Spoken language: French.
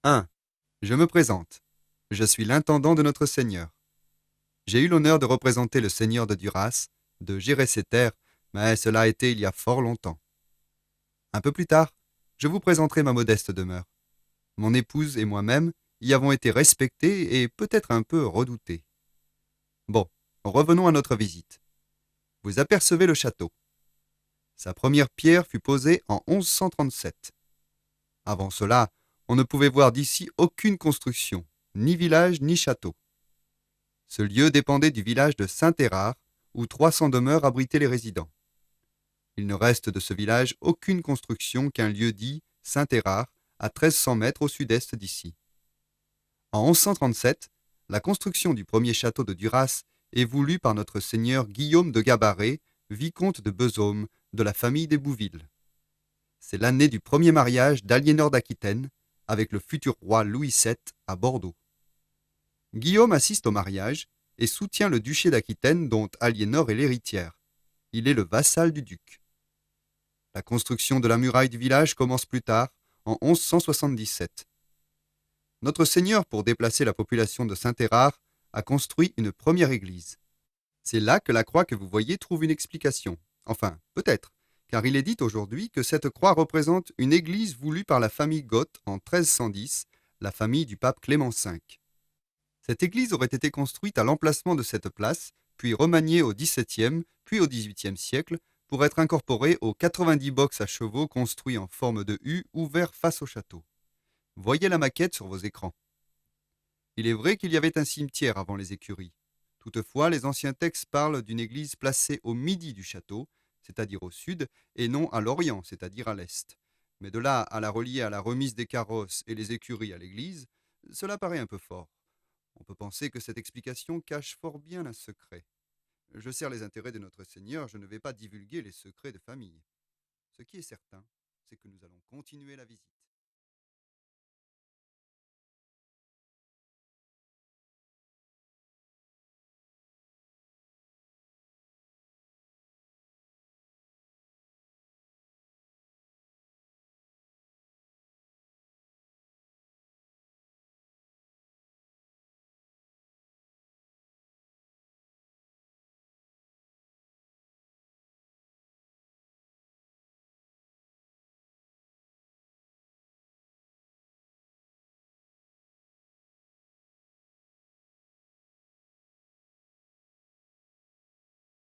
1. Je me présente. Je suis l'intendant de notre Seigneur. J'ai eu l'honneur de représenter le Seigneur de Duras, de gérer ses terres, mais cela a été il y a fort longtemps. Un peu plus tard, je vous présenterai ma modeste demeure. Mon épouse et moi-même y avons été respectés et peut-être un peu redoutés. Bon, revenons à notre visite. Vous apercevez le château. Sa première pierre fut posée en 1137. Avant cela, on ne pouvait voir d'ici aucune construction, ni village ni château. Ce lieu dépendait du village de Saint-Érard, où 300 demeures abritaient les résidents. Il ne reste de ce village aucune construction qu'un lieu dit Saint-Érard, à 1300 mètres au sud-est d'ici. En 1137, la construction du premier château de Duras est voulue par notre seigneur Guillaume de Gabarret, vicomte de Bezaume, de la famille des Bouville. C'est l'année du premier mariage d'Aliénor d'Aquitaine avec le futur roi Louis VII à Bordeaux. Guillaume assiste au mariage et soutient le duché d'Aquitaine dont Aliénor est l'héritière. Il est le vassal du duc. La construction de la muraille du village commence plus tard, en 1177. Notre Seigneur, pour déplacer la population de Saint-Érard, a construit une première église. C'est là que la croix que vous voyez trouve une explication. Enfin, peut-être, car il est dit aujourd'hui que cette croix représente une église voulue par la famille Goth en 1310, la famille du pape Clément V. Cette église aurait été construite à l'emplacement de cette place, puis remaniée au XVIIe, puis au XVIIIe siècle, pour être incorporée aux 90 box à chevaux construits en forme de U ouverts face au château. Voyez la maquette sur vos écrans. Il est vrai qu'il y avait un cimetière avant les écuries. Toutefois, les anciens textes parlent d'une église placée au midi du château, c'est-à-dire au sud, et non à l'orient, c'est-à-dire à l'est. Mais de là à la relier à la remise des carrosses et les écuries à l'église, cela paraît un peu fort. On peut penser que cette explication cache fort bien un secret. Je sers les intérêts de notre Seigneur, je ne vais pas divulguer les secrets de famille. Ce qui est certain, c'est que nous allons continuer la visite.